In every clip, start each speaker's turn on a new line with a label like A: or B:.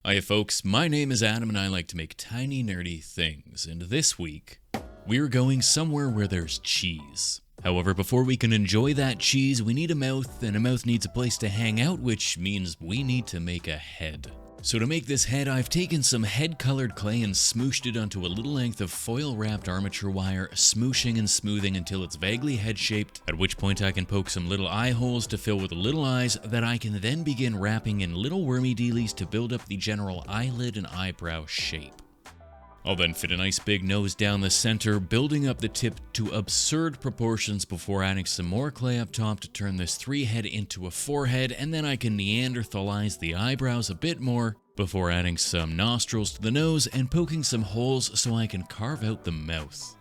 A: Hiya folks, my name is Adam and I like to make tiny nerdy things, and this week, we're going somewhere where there's cheese. However, before we can enjoy that cheese, we need a mouth, and a mouth needs a place to hang out, which means we need to make a head. So to make this head, I've taken some head-colored clay and smooshed it onto a little length of foil-wrapped armature wire, smooshing and smoothing until it's vaguely head-shaped, at which point I can poke some little eye holes to fill with little eyes that I can then begin wrapping in little wormy dealies to build up the general eyelid and eyebrow shape. I'll then fit a nice big nose down the center, building up the tip to absurd proportions before adding some more clay up top to turn this 3-head into a 4-head, and then I can Neanderthalize the eyebrows a bit more before adding some nostrils to the nose and poking some holes so I can carve out the mouth.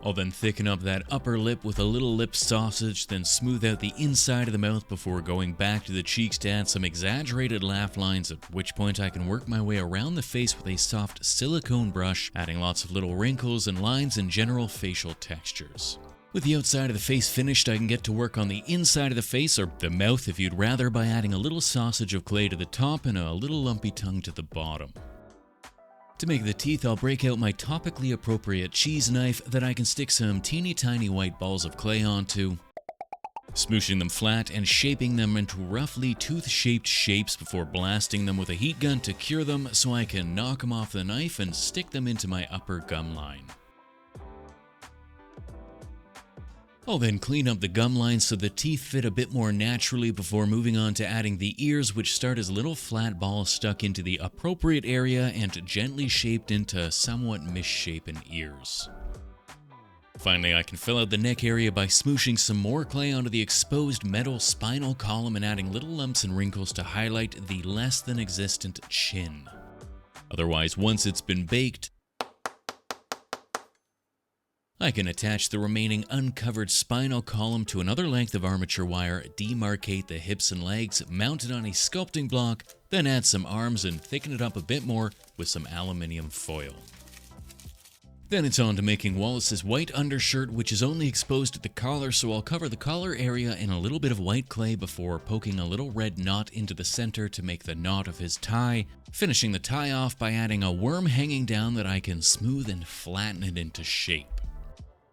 A: I'll then thicken up that upper lip with a little lip sausage, then smooth out the inside of the mouth before going back to the cheeks to add some exaggerated laugh lines, at which point I can work my way around the face with a soft silicone brush, adding lots of little wrinkles and lines and general facial textures. With the outside of the face finished, I can get to work on the inside of the face, or the mouth if you'd rather, by adding a little sausage of clay to the top and a little lumpy tongue to the bottom. To make the teeth, I'll break out my topically appropriate cheese knife that I can stick some teeny tiny white balls of clay onto, smooshing them flat and shaping them into roughly tooth-shaped shapes before blasting them with a heat gun to cure them so I can knock them off the knife and stick them into my upper gum line. I'll then clean up the gum lines so the teeth fit a bit more naturally before moving on to adding the ears, which start as little flat balls stuck into the appropriate area and gently shaped into somewhat misshapen ears. Finally, I can fill out the neck area by smooshing some more clay onto the exposed metal spinal column and adding little lumps and wrinkles to highlight the less than existent chin. Otherwise, once it's been baked, I can attach the remaining uncovered spinal column to another length of armature wire, demarcate the hips and legs, mount it on a sculpting block, then add some arms and thicken it up a bit more with some aluminium foil. Then it's on to making Wallace's white undershirt, which is only exposed at the collar, so I'll cover the collar area in a little bit of white clay before poking a little red knot into the center to make the knot of his tie, finishing the tie off by adding a worm hanging down that I can smooth and flatten it into shape.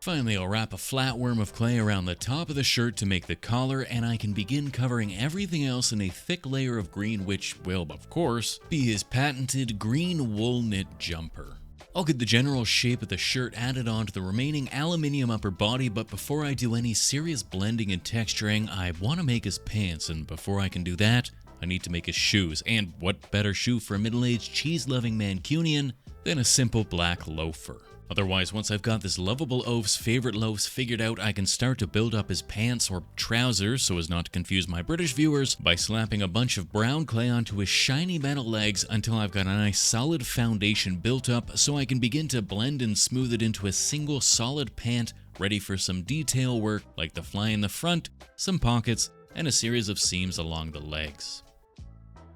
A: Finally, I'll wrap a flat worm of clay around the top of the shirt to make the collar, and I can begin covering everything else in a thick layer of green, which will, of course, be his patented green wool knit jumper. I'll get the general shape of the shirt added onto the remaining aluminium upper body, but before I do any serious blending and texturing, I want to make his pants, and before I can do that, I need to make his shoes, and what better shoe for a middle-aged cheese-loving Mancunian than a simple black loafer. Otherwise, once I've got this lovable oaf's favorite loafs figured out, I can start to build up his pants or trousers so as not to confuse my British viewers by slapping a bunch of brown clay onto his shiny metal legs until I've got a nice solid foundation built up so I can begin to blend and smooth it into a single solid pant ready for some detail work like the fly in the front, some pockets, and a series of seams along the legs.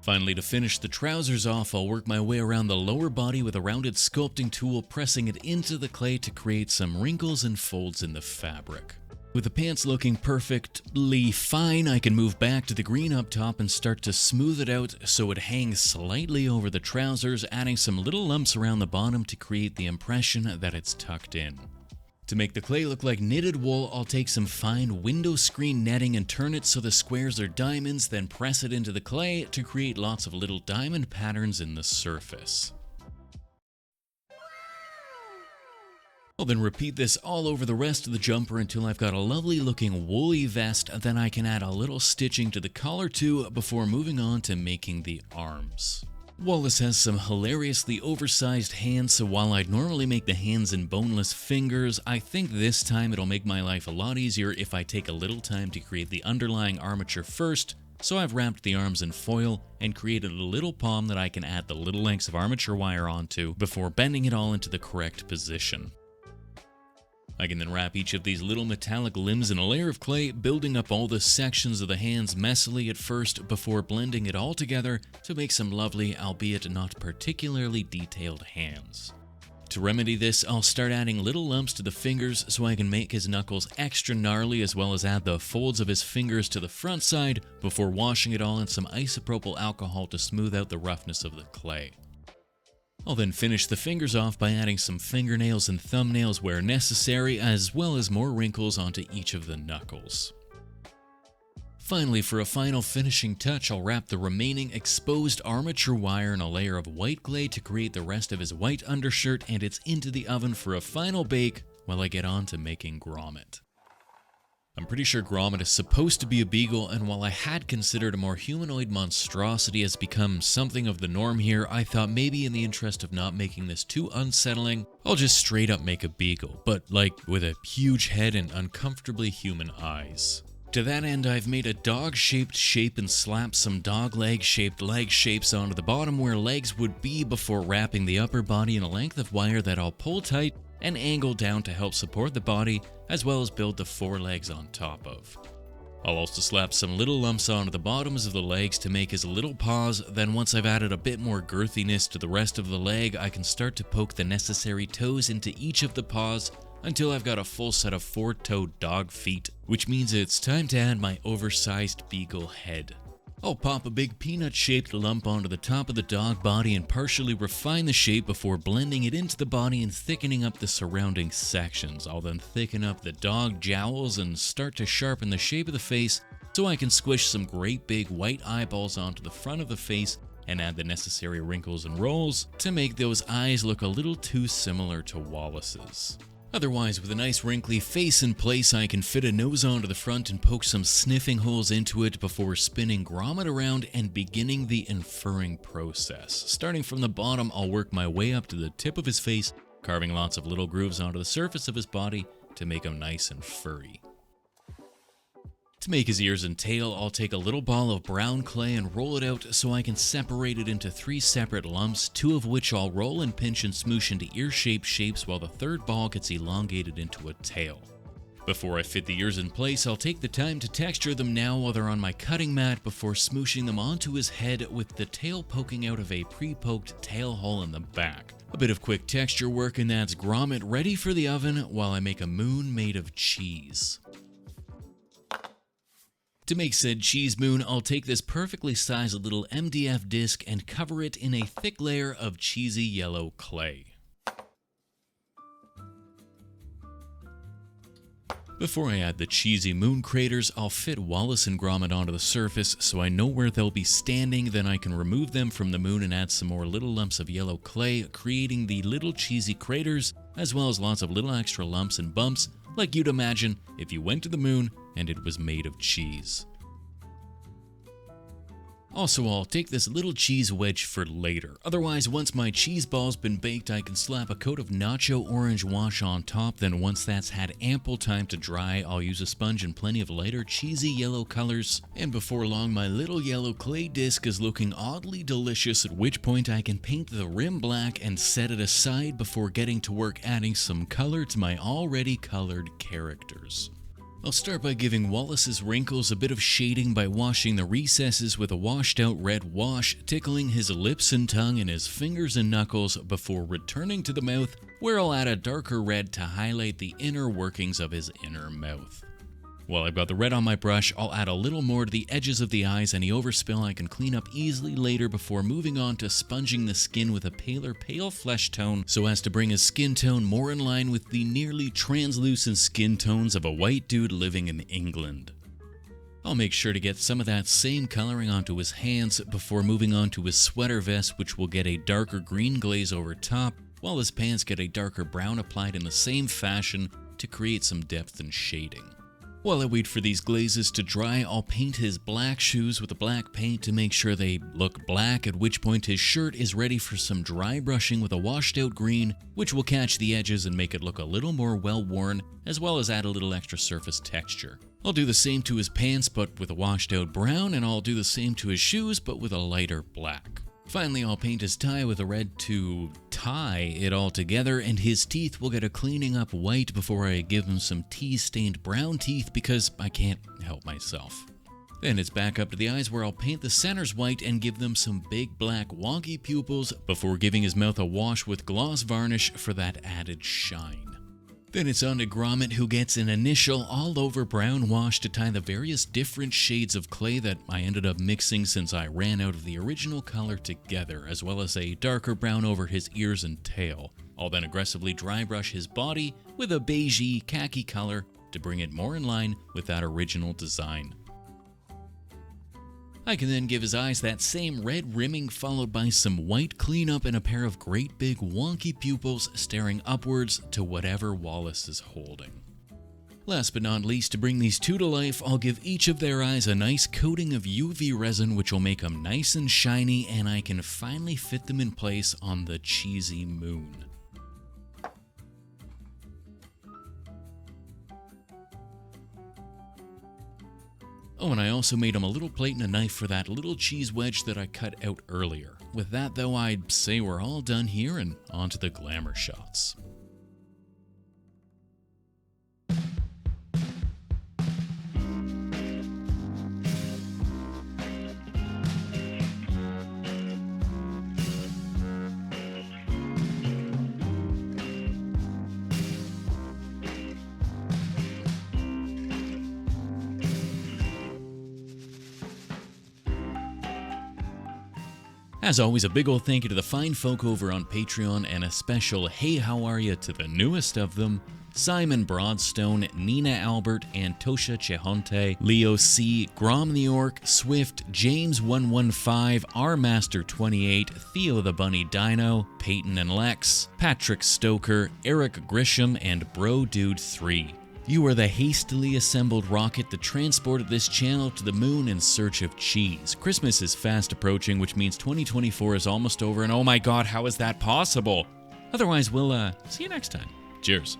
A: Finally, to finish the trousers off, I'll work my way around the lower body with a rounded sculpting tool, pressing it into the clay to create some wrinkles and folds in the fabric. With the pants looking perfectly fine, I can move back to the green up top and start to smooth it out so it hangs slightly over the trousers, adding some little lumps around the bottom to create the impression that it's tucked in. To make the clay look like knitted wool, I'll take some fine window screen netting and turn it so the squares are diamonds, then press it into the clay to create lots of little diamond patterns in the surface. I'll then repeat this all over the rest of the jumper until I've got a lovely looking woolly vest, then I can add a little stitching to the collar too before moving on to making the arms. Wallace has some hilariously oversized hands, so while I'd normally make the hands in boneless fingers, I think this time it'll make my life a lot easier if I take a little time to create the underlying armature first, so I've wrapped the arms in foil and created a little palm that I can add the little lengths of armature wire onto before bending it all into the correct position. I can then wrap each of these little metallic limbs in a layer of clay, building up all the sections of the hands messily at first before blending it all together to make some lovely, albeit not particularly detailed hands. To remedy this, I'll start adding little lumps to the fingers so I can make his knuckles extra gnarly, as well as add the folds of his fingers to the front side before washing it all in some isopropyl alcohol to smooth out the roughness of the clay. I'll then finish the fingers off by adding some fingernails and thumbnails where necessary, as well as more wrinkles onto each of the knuckles. Finally, for a final finishing touch, I'll wrap the remaining exposed armature wire in a layer of white clay to create the rest of his white undershirt, and it's into the oven for a final bake while I get on to making Gromit. I'm pretty sure Gromit is supposed to be a beagle, and while I had considered a more humanoid monstrosity has become something of the norm here, I thought maybe in the interest of not making this too unsettling, I'll just straight up make a beagle, but like with a huge head and uncomfortably human eyes. To that end, I've made a dog-shaped shape and slapped some dog leg-shaped leg shapes onto the bottom where legs would be before wrapping the upper body in a length of wire that I'll pull tight and angle down to help support the body, as well as build the forelegs on top of. I'll also slap some little lumps onto the bottoms of the legs to make his little paws, then once I've added a bit more girthiness to the rest of the leg, I can start to poke the necessary toes into each of the paws until I've got a full set of 4-toed dog feet, which means it's time to add my oversized beagle head. I'll pop a big peanut-shaped lump onto the top of the dog body and partially refine the shape before blending it into the body and thickening up the surrounding sections. I'll then thicken up the dog jowls and start to sharpen the shape of the face so I can squish some great big white eyeballs onto the front of the face and add the necessary wrinkles and rolls to make those eyes look a little too similar to Wallace's. Otherwise, with a nice wrinkly face in place, I can fit a nose onto the front and poke some sniffing holes into it before spinning Gromit around and beginning the inferring process. Starting from the bottom, I'll work my way up to the tip of his face, carving lots of little grooves onto the surface of his body to make him nice and furry. To make his ears and tail, I'll take a little ball of brown clay and roll it out so I can separate it into 3 separate lumps, 2 of which I'll roll and pinch and smoosh into ear-shaped shapes while the third ball gets elongated into a tail. Before I fit the ears in place, I'll take the time to texture them now while they're on my cutting mat before smooshing them onto his head with the tail poking out of a pre-poked tail hole in the back. A bit of quick texture work and that's Gromit ready for the oven while I make a moon made of cheese. To make said cheese moon, I'll take this perfectly sized little MDF disc and cover it in a thick layer of cheesy yellow clay. Before I add the cheesy moon craters, I'll fit Wallace and Gromit onto the surface so I know where they'll be standing, then I can remove them from the moon and add some more little lumps of yellow clay, creating the little cheesy craters, as well as lots of little extra lumps and bumps, like you'd imagine if you went to the moon and it was made of cheese. Also, I'll take this little cheese wedge for later. Otherwise, once my cheese ball's been baked, I can slap a coat of nacho orange wash on top. Then once that's had ample time to dry, I'll use a sponge and plenty of lighter cheesy yellow colors. And before long, my little yellow clay disc is looking oddly delicious, at which point I can paint the rim black and set it aside before getting to work adding some color to my already colored characters. I'll start by giving Wallace's wrinkles a bit of shading by washing the recesses with a washed out red wash, tickling his lips and tongue and his fingers and knuckles before returning to the mouth, where I'll add a darker red to highlight the inner workings of his inner mouth. While I've got the red on my brush, I'll add a little more to the edges of the eyes. Any overspill I can clean up easily later before moving on to sponging the skin with a pale flesh tone so as to bring his skin tone more in line with the nearly translucent skin tones of a white dude living in England. I'll make sure to get some of that same coloring onto his hands before moving on to his sweater vest, which will get a darker green glaze over top, while his pants get a darker brown applied in the same fashion to create some depth and shading. While I wait for these glazes to dry, I'll paint his black shoes with a black paint to make sure they look black, at which point his shirt is ready for some dry brushing with a washed out green, which will catch the edges and make it look a little more well worn, as well as add a little extra surface texture. I'll do the same to his pants but with a washed out brown, and I'll do the same to his shoes but with a lighter black. Finally, I'll paint his tie with a red to tie it all together, and his teeth will get a cleaning up white before I give him some tea-stained brown teeth because I can't help myself. Then it's back up to the eyes where I'll paint the centers white and give them some big black wonky pupils before giving his mouth a wash with gloss varnish for that added shine. Then it's on to Gromit, who gets an initial all-over brown wash to tie the various different shades of clay that I ended up mixing since I ran out of the original color together, as well as a darker brown over his ears and tail. I'll then aggressively dry brush his body with a beigey khaki color to bring it more in line with that original design. I can then give his eyes that same red rimming followed by some white cleanup and a pair of great big wonky pupils staring upwards to whatever Wallace is holding. Last but not least, to bring these two to life, I'll give each of their eyes a nice coating of UV resin which will make them nice and shiny, and I can finally fit them in place on the cheesy moon. Oh, and I also made him a little plate and a knife for that little cheese wedge that I cut out earlier. With that though, I'd say we're all done here and on to the glamour shots. As always, a big ol' thank you to the fine folk over on Patreon, and a special hey how are ya to the newest of them, Simon Broadstone, Nina Albert, Antosha Chehonte, Leo C, Grom the Orc, Swift, James 115, R Master 28, Theo the Bunny Dino, Peyton and Lex, Patrick Stoker, Eric Grisham, and Bro Dude 3. You are the hastily assembled rocket that transported this channel to the moon in search of cheese. Christmas is fast approaching, which means 2024 is almost over, and oh my god, how is that possible? Otherwise, we'll see you next time. Cheers.